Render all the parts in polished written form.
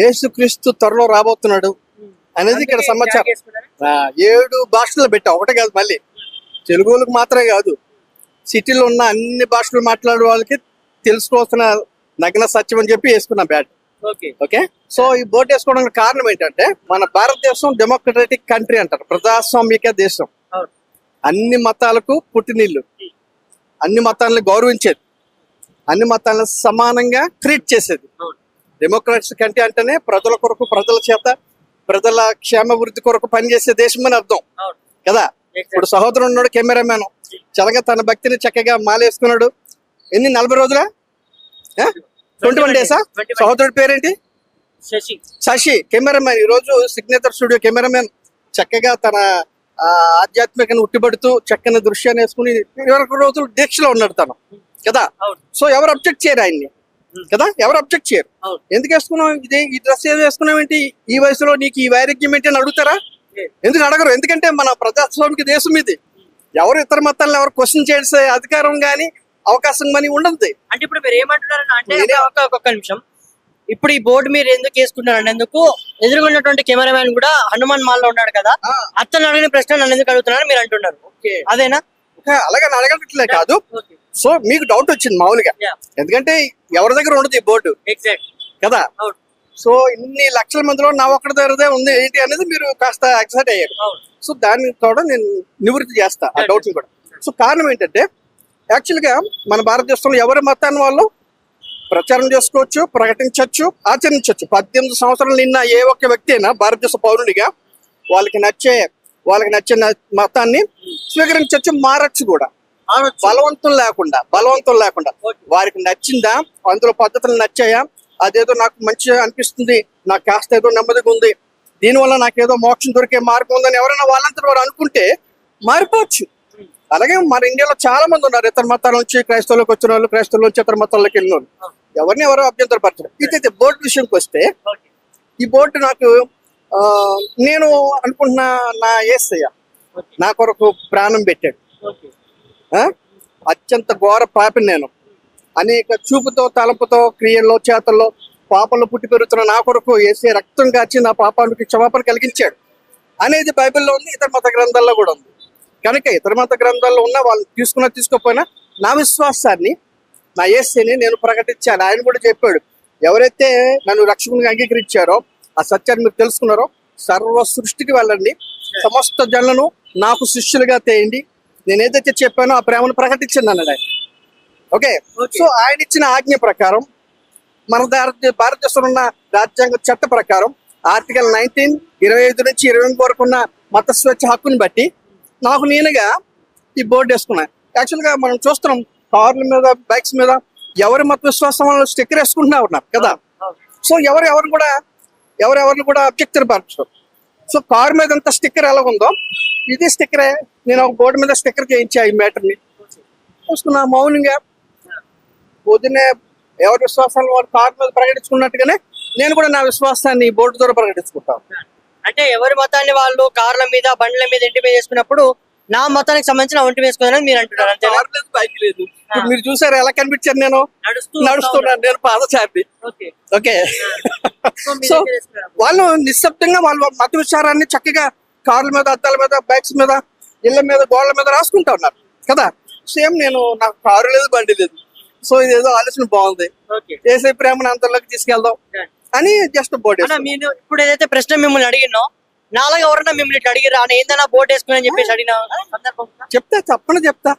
యేసుక్రీస్తు త్వరలో రాబోతున్నాడు అనేది ఇక్కడ సమాచారం. 7 భాషల్లో పెట్టా, ఒకటే కాదు, మళ్ళీ తెలుగు వాళ్ళకి మాత్రమే కాదు, సిటీలో ఉన్న అన్ని భాషలు మాట్లాడే వాళ్ళకి తెలుసుకోవాల్సిన నగ్న సత్యం అని చెప్పి వేసుకున్నా బ్యాట్. ఓకే, సో ఈ బోర్డు వేసుకోవడానికి కారణం ఏంటంటే, మన భారతదేశం డెమోక్రటిక్ కంట్రీ అంటారు, ప్రజాస్వామిక దేశం, అన్ని మతాలకు పుట్టినిల్లు, అన్ని మతాలను గౌరవించేది, అన్ని మతాలను సమానంగా ట్రీట్ చేసేది. డెమోక్రటిక్ కంట్రీ అంటేనే ప్రజల కొరకు, ప్రజల చేత, ప్రజల క్షేమాభివృద్ధి కొరకు పనిచేసే దేశం అని అర్థం కదా. ఇప్పుడు సహోదరుడు ఉన్నాడు, కెమెరామ్యాన్, చక్కగా తన భక్తిని చక్కగా మాలేసుకున్నాడు. ఎన్ని 40 రోజులా, 21 డేసా? సహోదరుడి పేరేంటి? శశి, కెమెరామ్యాన్. ఈ రోజు సిగ్నేచర్ స్టూడియో కెమెరామ్యాన్ చక్కగా తన ఆధ్యాత్మికను ఉట్టిపడుతూ చక్కని దృశ్యాన్ని వేసుకుని 21 రోజులు దీక్షలో ఉన్నాడు తను కదా. సో ఎవరు అబ్జెక్ట్ చేయరు ఆయన్ని కదా, ఎవరు అబ్జెక్ట్ చేయరు. ఎందుకు వేసుకున్నావు ఇదే ఈ డ్రెస్ ఏదో వేసుకున్నావు ఏంటి, ఈ వయసులో నీకు ఈ వైరాగ్యం ఏంటి అని అడుగుతారా? ఎందుకు అడగరు? ఎందుకంటే మన ప్రజాస్వామిక దేశం ఇది. ఎవరు ఇతర మతాలను ఎవరు క్వశ్చన్ చేసే అధికారం గానీ అవకాశం కానీ ఉండదు. అంటే ఇప్పుడు మీరు ఏమంటున్నారు అంటే, ఒక్క నిమిషం, ఇప్పుడు ఈ బోర్డు మీరు ఎందుకు వేసుకున్నారు ఎందుకు ఎదురుకున్నటువంటి కెమెరామ్యాన్ కూడా హనుమాన్ మాల్ లో ఉన్నాడు కదా, అతను అడిగిన ప్రశ్న నన్ను ఎందుకు అడుగుతున్నారు మీరు అంటున్నారు, అదేనా? అలాగే అడగట్లే కాదు. సో మీకు డౌట్ వచ్చింది మామూలుగా, ఎందుకంటే ఎవరి దగ్గర ఉండదు ఈ బోర్డు కదా. సో ఇన్ని లక్షల మందిలో నా ఒక్కడి దగ్గరదే ఉంది ఏంటి అనేది మీరు కాస్త ఎక్సైట్ అయ్యారు. సో దాన్ని కూడా నేను నివృత్తి చేస్తా ఆ డౌట్స్ కూడా. సో కారణం ఏంటంటే, యాక్చువల్ గా మన భారతదేశంలో ఎవరి మతాన్ని వాళ్ళు ప్రచారం చేసుకోవచ్చు, ప్రకటించవచ్చు, ఆచరించవచ్చు. 18 సంవత్సరాలు నిన్న ఏ ఒక్క వ్యక్తి అయినా భారతదేశ పౌరునిగా వాళ్ళకి నచ్చే మతాన్ని స్వీకరించవచ్చు, మారచ్చు కూడా, బలవంతం లేకుండా వారికి నచ్చిందా, అందులో పద్ధతులు నచ్చాయా, అదేదో నాకు మంచిగా అనిపిస్తుంది, నాకు కాస్త ఏదో నెమ్మదిగా ఉంది, దీనివల్ల నాకేదో మోక్షం దొరికే మార్గం ఉందని ఎవరైనా వాళ్ళంతా వారు అనుకుంటే మారిపోవచ్చు. అలాగే మన ఇండియాలో చాలా మంది ఉన్నారు ఇతర మతాల నుంచి క్రైస్తవులకు వచ్చిన వాళ్ళు, క్రైస్తవుల నుంచి ఇతర మతాల్లోకి వెళ్ళిన వాళ్ళు, ఎవరిని ఎవరో అభ్యంతరపరచడం. ఇదైతే బోర్డు విషయంకి వస్తే, ఈ బోర్డు నాకు నేను అనుకుంటున్నా, నా యేసయ్య నా కొరకు ప్రాణం పెట్టాడు. అత్యంత ఘోర పాపిని నేను, అనేక చూపుతో, తలంపుతో, క్రియల్లో, చేతల్లో పాపంలో పుట్టి పెరుగుతున్న నా కొరకు యేసయ్య రక్తం కాచి నా పాపానికి క్షమాపణ కలిగించాడు అనేది బైబిల్లో ఉంది, ఇతర మత గ్రంథాల్లో కూడా ఉంది. కనుక ఇతర మత గ్రంథాల్లో ఉన్న వాళ్ళు తీసుకోకపోయినా నా విశ్వాసాన్ని, నా యేసయ్యని నేను ప్రకటించాను. ఆయన కూడా చెప్పాడు, ఎవరైతే నన్ను రక్షకునిగా అంగీకరించారో, ఆ సత్యాన్ని మీరు తెలుసుకున్నారో, సర్వ సృష్టికి వెళ్ళండి, సమస్త జనులను నాకు శిష్యులుగా తేయండి, నేను ఏదైతే చెప్పానో ఆ ప్రేమను ప్రకటించండి అన్నాడు ఆయన. ఓకే, సో ఆయన ఇచ్చిన ఆజ్ఞ ప్రకారం, మన భారతదేశంలో ఉన్న రాజ్యాంగ చట్ట ప్రకారం ఆర్టికల్ 19, 25 నుంచి 28 వరకు ఉన్న మత స్వేచ్ఛ హక్కుని బట్టి నాకు నేనుగా ఈ బోర్డు వేసుకున్నాను. యాక్చువల్గా మనం చూస్తున్నాం కార్ల మీద, బైక్స్ మీద ఎవరి మత విశ్వాసం వాళ్ళు స్టిక్కర్ వేసుకుంటున్నా ఉన్నారు కదా. సో ఎవరెవరిని కూడా అబ్జెక్ట్. సో కారు మీద అంత స్టిక్కర్ ఎలా ఉందో ఇది స్టిక్కరే, నేను ఒక బోర్డు మీద స్టిక్కర్ చేయించా ఈ మ్యాటర్ని చూసుకున్నా మౌనంగా. పొద్దున్నే ఎవరి విశ్వాసాలు వాళ్ళు కారు మీద ప్రకటించుకున్నట్టుగానే నేను కూడా నా విశ్వాసాన్ని బోర్డు ద్వారా ప్రకటించుకుంటాను. అంటే ఎవరి మతాన్ని వాళ్ళు కార్ల మీద, బండ్ల మీద, ఇంటి మీద వేసుకున్నప్పుడు నా మతానికి సంబంధించిన ఒంటి వేసుకున్నారని మీరు అంటున్నారు. అంతే, బైక్ లేదు. మీరు చూసారు ఎలా కనిపించారు, నేను నడుస్తున్నాను, నేను పాదచారి. ఓకే, సో వాళ్ళు నిశ్శబ్దంగా వాళ్ళ మత విచారాన్ని చక్కగా కార్ల మీద, అద్దాల మీద, బైక్స్ మీద, ఇళ్ల మీద, గోళ్ల మీద రాసుకుంటా ఉన్నారు కదా. సేమ్ నేను, నాకు కారు లేదు, బండి లేదు, సో ఇదేదో ఆలోచన బాగుంది, చేసే ప్రేమను అంతలోకి తీసుకెళ్దాం అని జస్ట్ బోర్డు. ఇప్పుడు ఏదైతే ప్రశ్న మిమ్మల్ని అడిగినో, నాలుగు ఎవరన్నా మిమ్మల్ని ఇట్లా అడిగిరా అని, ఏందన్నా బోర్డు వేసుకుని అని చెప్పేసి అడిగిన చెప్తా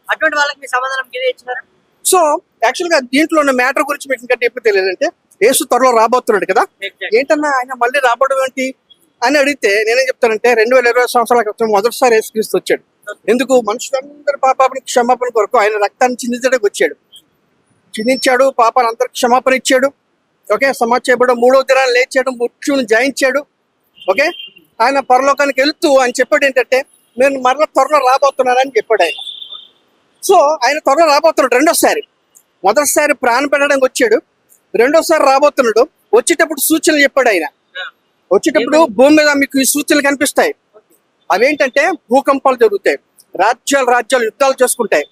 అటువంటి వాళ్ళకి మీ సమాధానం ఇచ్చినారా? సో యాక్చువల్ గా దీంట్లో ఉన్న మ్యాటర్ గురించి మీకు ఇంకా ఎప్పుడు తెలియదంటే, యేసు త్వరలో రాబోతున్నాడు కదా, ఏంటన్నా ఆయన మళ్ళీ రాబోవడం ఏంటి అని అడిగితే నేనేం చెప్తానంటే, 2020 సంవత్సరాల క్రితం మొదటిసారి యేసుక్రీస్తు వచ్చాడు. ఎందుకు? మనుషులందరి పాపానికి క్షమాపణ కొరకు ఆయన రక్తాన్ని చిందించడానికి వచ్చాడు. చిందించాడు, పాపాన్ని అందరికి క్షమాపణ ఇచ్చాడు. ఓకే, సమాజ చేయబడు 3వ దినాన్ని లేచాడు, మృత్యువుని జయించాడు. ఓకే, ఆయన పరలోకానికి వెళుతూ ఆయన చెప్పాడు ఏంటంటే, నేను మరలా త్వరలో రాబోతున్నానని చెప్పాడు ఆయన. సో ఆయన త్వరలో రాబోతున్నాడు రెండోసారి. మొదటిసారి ప్రాణం పెట్టడానికి వచ్చాడు, రెండోసారి రాబోతున్నాడు. వచ్చేటప్పుడు సూచనలు చెప్పాడు ఆయన. వచ్చేటప్పుడు భూమి మీద మీకు ఈ సూచనలు కనిపిస్తాయి. అవేంటంటే, భూకంపాలు జరుగుతాయి, రాజ్యాలు యుద్ధాలు చేసుకుంటాయి,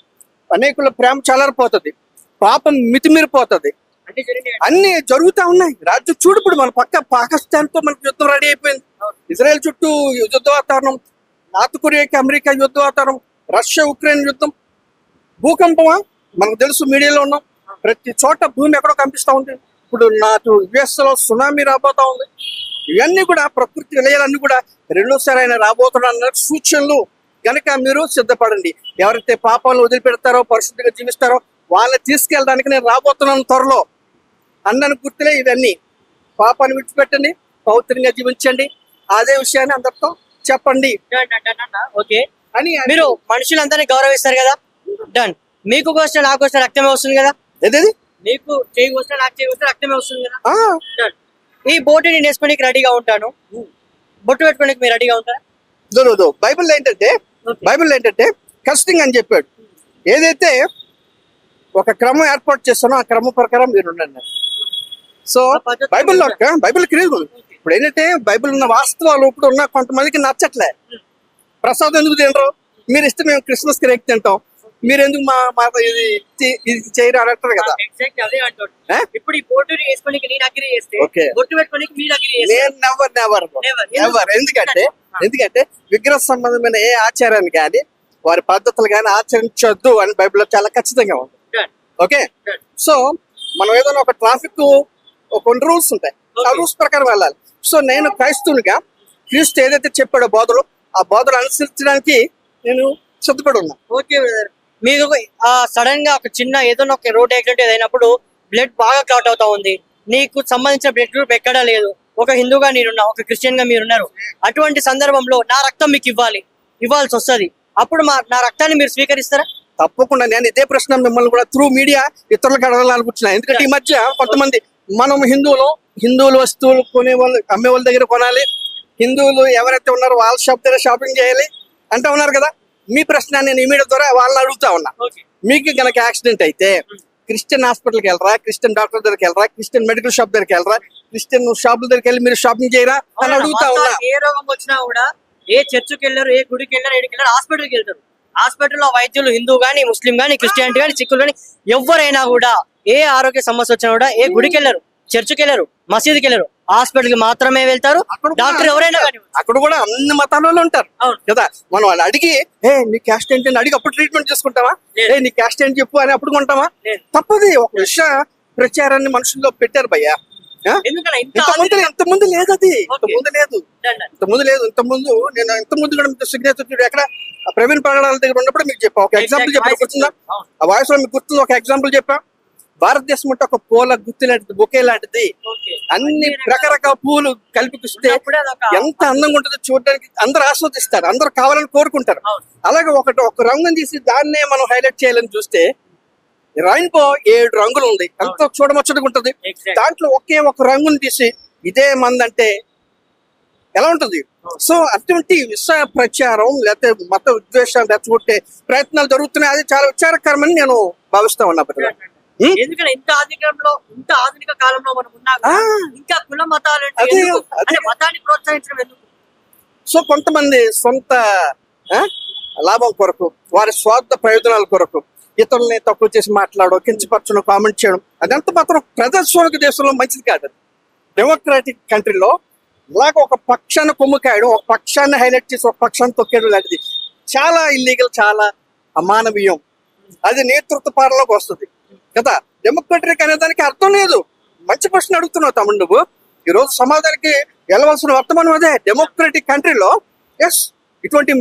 అనేకుల ప్రేమ చల్లారిపోతుంది, పాపం మితిమీరిపోతుంది, అంటే జరిగినాయి. అన్ని జరుగుతా ఉన్నాయి. రాజ్యం చూడు, ఇప్పుడు మన పక్క పాకిస్తాన్ తో మనకు యుద్ధం రెడీ అయిపోయింది. ఇజ్రాయెల్ చుట్టూ యుద్ధ వాతావరణం, నార్త్ కొరియాకి అమెరికా యుద్ధ వాతావరణం, రష్యా ఉక్రెయిన్ యుద్ధం, భూకంపమా మనకు తెలుసు, మీడియాలో ఉన్నాం. ప్రతి చోట భూమి ఎక్కడో కనిపిస్తా ఉంది. ఇప్పుడు నాకు యుఎస్ లో సునామీ రాబోతా ఉంది. ఇవన్నీ కూడా ప్రకృతి విలయాలన్నీ కూడా రెండోసారి ఆయన రాబోతున్న సూచనలు. గనక మీరు సిద్ధపడండి. ఎవరైతే పాపాలను వదిలిపెడతారో, పరిశుద్ధిగా జీవిస్తారో వాళ్ళని తీసుకెళ్ళడానికి నేను రాబోతున్నాను త్వరలో అన్నను గుర్తులే ఇవన్నీ. పాపాన్ని విడిచిపెట్టండి, పవిత్రంగా జీవించండి, అదే విషయాన్ని అందరితో చెప్పండి ఓకే అని. మీరు మనుషులందరినీ గౌరవిస్తారు కదా, డన్. మీకు కోసిన నాకు కోసిన రక్తమే వస్తుంది కదా, ఏదేది మీకు చేయి కోసిన నాకు చేయి కోసిన రక్తమే వస్తుంది కదా, ఆ, డన్. ఈ బోటు నేను వేసుకోనికి రెడీగా ఉంటాను, బొట్టు పెట్టుకోనికి మీరు రెడీగా ఉంటారా? దో బైబిల్ ఏంటంటే కస్టింగ్ అని చెప్పాడు. ఏదైతే ఒక క్రమం ఏర్పాటు చేస్తానో ఆ క్రమం ప్రకారం మీరు ఉండండి. సో బైబిల్ క్రియలు ఇప్పుడు ఏంటంటే బైబిల్ ఉన్న వాస్తవాలు ఇప్పుడు ఉన్న కొంతమందికి నచ్చట్లే. ప్రసాదం ఎందుకు తినరు? మీరు ఇస్తే మేము క్రిస్మస్ కి రేక్ తింటాం, మీరు ఎందుకు మా ఇది చేయరు అని అంటారు కదా. ఎగ్జాక్ట్ అదే అంటాడు. ఇప్పుడు ఈ బోటు వేసుకోనికి నేను అగ్రి చేస్తే, ఓకే, బొట్టు పెట్టుకోనికి మీరు అగ్రి చేస్తే, నేను నెవర్. ఎందుకంటే విగ్రహ సంబంధమైన ఏ ఆచారాన్ని కానీ వారి పద్ధతులు కానీ ఆచరించొద్దు అని బైబిల్లో చాలా ఖచ్చితంగా ఉంది. ఓకే, సో మనం ఏదైనా ఒక ట్రాఫిక్ కొన్ని రూల్స్ ఉంటాయి, ఆ రూల్స్ ప్రకారం వెళ్ళాలి. సో నేను క్రైస్తవునిగా క్రీస్తు ఏదైతే చెప్పాడో బోధలు, ఆ బోధలు అనుసరించడానికి నేను సిద్ధపడి ఉన్నా. ఓకే బ్రదర్, మీకు సడన్ గా ఒక చిన్న ఏదైనా ఒక రోడ్ యాక్సిడెంట్ అయినప్పుడు బ్లడ్ బాగా క్లాట్ అవుతా ఉంది, నీకు సంబంధించిన బ్లడ్ గ్రూప్ ఎక్కడా లేదు, ఒక హిందూగా నేనున్నా, ఒక క్రిస్టియన్ గా మీరున్నారు, అటువంటి సందర్భంలో నా రక్తం మీకు ఇవ్వాల్సి వస్తుంది, అప్పుడు నా రక్తాన్ని మీరు స్వీకరిస్తారా? తప్పకుండా. నేను ఇదే ప్రశ్న మిమ్మల్ని కూడా త్రూ మీడియా ఇతరులకు అడగాలనుకుంటున్నా. ఎందుకంటే ఈ మధ్య కొంతమంది మనం హిందువులు వస్తువులు కొనే వాళ్ళు, అమ్మే వాళ్ళ దగ్గర కొనాలి, హిందువులు ఎవరైతే ఉన్నారో వాళ్ళ షాప్ దగ్గర షాపింగ్ చేయాలి అంటూ ఉన్నారు కదా. మీ ప్రశ్న నేను ఈ మీడియా ద్వారా వాళ్ళని అడుగుతా ఉన్నా. మీకు గనక యాక్సిడెంట్ అయితే క్రిస్టియన్ హాస్పిటల్కి వెళ్ళరా, క్రిస్టియన్ డాక్టర్ దగ్గరికి వెళ్ళరా, క్రిస్టియన్ మెడికల్ షాప్ దగ్గరికి వెళ్ళరా, క్రిస్టియన్ షాపుల దగ్గరికి వెళ్ళి మీరు షాపింగ్ చేయరా అని అడుగుతా ఉన్నా. ఏ రోగం వచ్చినా కూడా ఏ చర్చికి వెళ్ళారు, ఏ గుడికి వెళ్ళారు, ఏడికి వెళ్ళారు, హాస్పిటల్కి వెళ్తారు. హాస్పిటల్లో వైద్యులు హిందూ గానీ, ముస్లిం గానీ, క్రిస్టియానిటీ గానీ, సిక్కులు గానీ ఎవరైనా కూడా ఏ ఆరోగ్య సమస్య వచ్చినా కూడా ఏ గుడికి వెళ్ళారు, చర్చికి వెళ్ళారు, మసీదుకి వెళ్ళారు, హాస్పిటల్ కి మాత్రమే వెళ్తారు. డాక్టర్ ఎవరైనా కానీ అక్కడ కూడా అన్ని మతాల వాళ్ళు ఉంటారు కదా. మనం వాళ్ళు అడిగి నీ క్యాస్ట్ ఏంటి అని అడిగి అప్పుడు ట్రీట్మెంట్ చేసుకుంటావా? నీ క్యాస్ట్ ఏంటి చెప్పు అని అప్పుడు కొంటావా? తప్పది. ఒక విషయ ప్రచారాన్ని మనుషుల్లో పెట్టారు భయ్యా. ఇంతకుముందు లేదు, అది ఇంతకుముందు లేదు. ఇంతకుముందు కూడా సిగ్నేచర్ ఎక్కడ ప్రవీణ్ పగడాల దగ్గర ఉన్నప్పుడు మీకు చెప్పా, ఒక ఎగ్జాంపుల్ చెప్పా, గుర్తుందా? ఆ వాయిస్ లో మీకు గుర్తుంది, ఒక ఎగ్జాంపుల్ చెప్పా. భారతదేశం అంటే ఒక పూల గుత్తి లాంటిది, బొకే లాంటిది. అన్ని రకరకాల పూలు కలిపిస్తే ఎంత అందంగా ఉంటుందో చూడడానికి అందరు ఆస్వాదిస్తారు, అందరు కావాలని కోరుకుంటారు. అలాగే ఒక రంగుని తీసి దాన్నే మనం హైలైట్ చేయాలని చూస్తే రైన్బో 7 రంగులు ఉంది, ఎంత చూడముచ్చటగా ఉంటుంది. దాంట్లో ఒకే ఒక రంగుని తీసి ఇదే మందంటే ఎలా ఉంటుంది? సో అటువంటి విషయ ప్రచారం లేకపోతే మత విద్వేషాలు రెచ్చగొట్టే ప్రయత్నాలు జరుగుతున్నాయి. అది చాలా విచారకరమని నేను భావిస్తా ఉన్నా. ఎందుకంటే ఇంత ఆధునిక కాలంలో మనం ఉన్నాం, ఇంకా కుల మతాలు మతాన్ని ప్రోత్సహించడం ఎందుకు? సో కొంతమంది సొంత లాభం కొరకు, వారి స్వార్థ ప్రయోజనాల కొరకు ఇతరులని తక్కువ చేసి మాట్లాడడం, కించపరచడం, కామెంట్ చేయడం, అదంతా మాత్రం ప్రజాస్వామిక దేశంలో మంచిది కాదు. డెమోక్రాటిక్ కంట్రీలో ఇలాగ ఒక పక్షాన్ని కొమ్ము కాయడం, ఒక పక్షాన్ని హైలైట్ చేసి ఒక పక్షాన్ని తొక్కేయడం లాంటిది చాలా ఇల్లీగల్, చాలా అమానవీయం. అది నేతృత్వ పాలనలోకి వస్తుంది కదా. డెమోక్రటిక్ అనే దానికి అర్థం లేదు. మంచి ప్రశ్న అడుగుతున్నావు తమ్ముడు నువ్వు. ఈ రోజు సమాజానికి వెళ్ళవలసిన వర్తమానం అదే. డెమోక్రటిక్ కంట్రీలో ఇటువంటి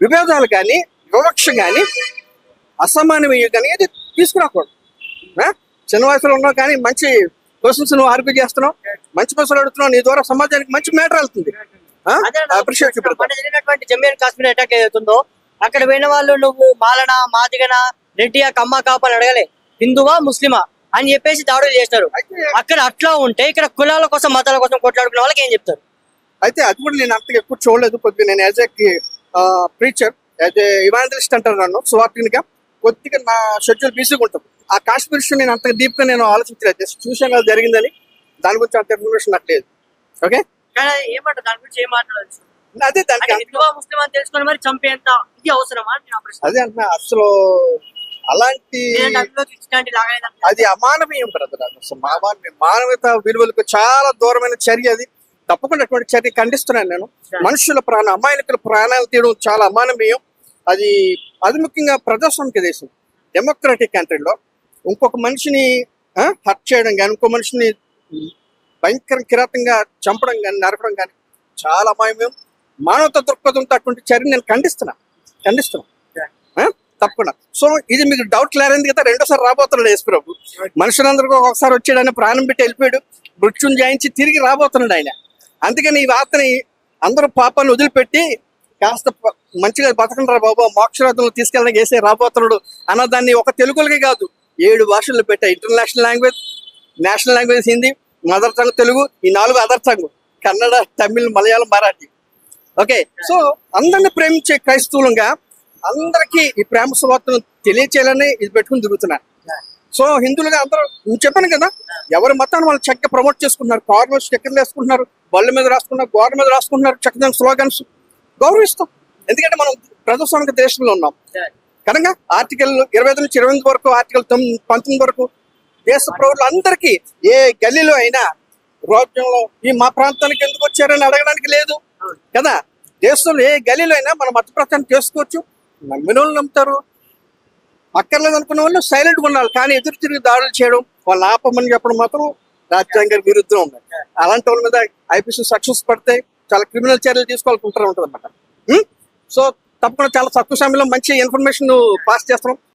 విభేదాలు కానీ, వివక్ష కానీ, అసమానమయ్య కానీ ఏది తీసుకురాకూడదు. చిన్న వయసులో ఉన్నావు కానీ మంచి క్వశ్చన్స్ నువ్వు ఆర్గ్యూ చేస్తున్నావు, మంచి ప్రశ్నలు అడుగుతున్నావు, నీ ద్వారా సమాజానికి మంచి మ్యాటర్ వెళ్తుంది. జరిగినటువంటి జమ్మూ అండ్ కాశ్మీర్ అటాక్ ఏదైతుందో అక్కడ పోయిన వాళ్ళు నువ్వు మాలనా, మాదిగనా, రెడ్డియా, కమ్మ, కాప అని అడగలే, హిందువా, ముస్లిమా అని చెప్పేసి దాడులు చేస్తారు. అక్కడ అట్లా ఉంటే ఇక్కడ కులాల కోసం, మతాల కోసం కొట్లాడుకునే వాళ్ళకి ఏం చెప్తారు? అయితే అది కూడా నేను అంతగా ఎక్కువ చూడలేదు. కొద్దిగా నేను as a preacher, as a evangelist అంటారు నన్ను, సువార్తినిగా కొద్దిగా నా షెడ్యూల్ బిజీగా ఉంటుంది. ఆ కాశ్మీర్ విషయం నేను అంతగా డీప్ గా నేను ఆలోచించలేదు. జస్ట్ చూసాను అది జరిగిందని, దాని గురించి అంత ఇన్ఫర్మేషన్ నాకు లేదు. ఓకే, ఏమంటారు దాని గురించి? ఏం మాట్లాడచ్చు? అదే దానికి హిందువా, ముస్లిం అని తెలుసుకొని మరి చంపేంత ఇది అవసరమా? అదే అంటున్నా. అసలు అలాంటి లేదంటే అందులోకి ఇట్లాంటి లాగలేదా? అది అమానవీయం బ్రదర్. అసలు మానవత విలువలకు చాలా దూరమైన చర్య అది. తప్పకుండా అటువంటి చర్య ఖండిస్తున్నాను నేను. మనుషుల అమాయకుల ప్రాణాలు తీయడం చాలా అమానవీయం. అది ముఖ్యంగా ప్రజాస్వామిక దేశం, డెమోక్రటిక్ కంట్రీలో ఇంకొక మనిషిని హత్య చేయడం కానీ, ఇంకో మనిషిని భయంకర కిరాతంగా చంపడం కానీ, నరకడం కానీ చాలా అమాయమేం. మానవత దృక్పథంతో అటువంటి చర్య నేను ఖండిస్తున్నా. తప్పకుండా. సో ఇది మీకు డౌట్ క్లియర్ అయింది కదా. రెండోసారి రాబోతున్నాడు యేసు ప్రభు. మనుషులందరికీ ఒకసారి వచ్చాడని ప్రాణం పెట్టి వెళ్ళిపోయాడు, మృత్యుని జయించి తిరిగి రాబోతున్నాడు ఆయన. అందుకని ఈ వార్తని అందరూ పాపాన్ని వదిలిపెట్టి కాస్త మంచిగా బతకండి రా బాబు, మోక్షరాధంలో తీసుకెళ్ళడానికి వేసే రాబోతున్నాడు అన్నదాన్ని ఒక తెలుగులకే కాదు 7 భాషల్లో పెట్టా. International language, national language Hindi, mother tongue Telugu, ఈ 4 other tongue Kannada, Tamil, Malayalam, Marathi. Okay. So అందరిని ప్రేమించే క్రైస్తవులుగా అందరికీ ఈ ప్రేమ సువార్తను తెలియచేయాలని ఇది పెట్టుకుని తిరుగుతున్నారు. సో హిందువులుగా అందరూ నువ్వు చెప్పాను కదా, ఎవరి మతాన్ని వాళ్ళు చక్కగా ప్రమోట్ చేసుకుంటున్నారు. కార్నర్స్ చక్కర్లు వేసుకుంటున్నారు, బళ్ళ మీద రాసుకున్నారు, గోడ మీద రాసుకుంటున్నారు, చక్కగా స్లోగన్స్. గౌరవిస్తాం, ఎందుకంటే మనం ప్రజాస్వామిక దేశంలో ఉన్నాం కనుక. ఆర్టికల్ 25 నుంచి 28 వరకు, ఆర్టికల్ 19 వరకు దేశ ప్రజలు అందరికీ ఏ గల్లీలో అయినా రాజ్యంలో ఈ మా ప్రాంతానికి ఎందుకు వచ్చారని అడగడానికి లేదు కదా. దేశంలో ఏ గల్లీలో అయినా మన మత ప్రచారం చేసుకోవచ్చు. నమ్మిన వాళ్ళు నమ్ముతారు, అక్కర్లేదు అనుకున్న వాళ్ళు సైలెంట్గా ఉండాలి. కానీ ఎదురు తిరిగి దాడులు చేయడం, వాళ్ళు ఆపమని చెప్పడం మాత్రం రాజ్యాంగానికి విరుద్ధం ఉంది. అలాంటి వాళ్ళ మీద ఐపీసీ సక్సెస్ పడితే చాలా క్రిమినల్ చర్యలు తీసుకోవాలనుకుంటూ ఉంటుంది అనమాట. సో తప్పకుండా చాలా తక్కువ సమయంలో మంచి ఇన్ఫర్మేషన్ పాస్ చేస్తున్నాం.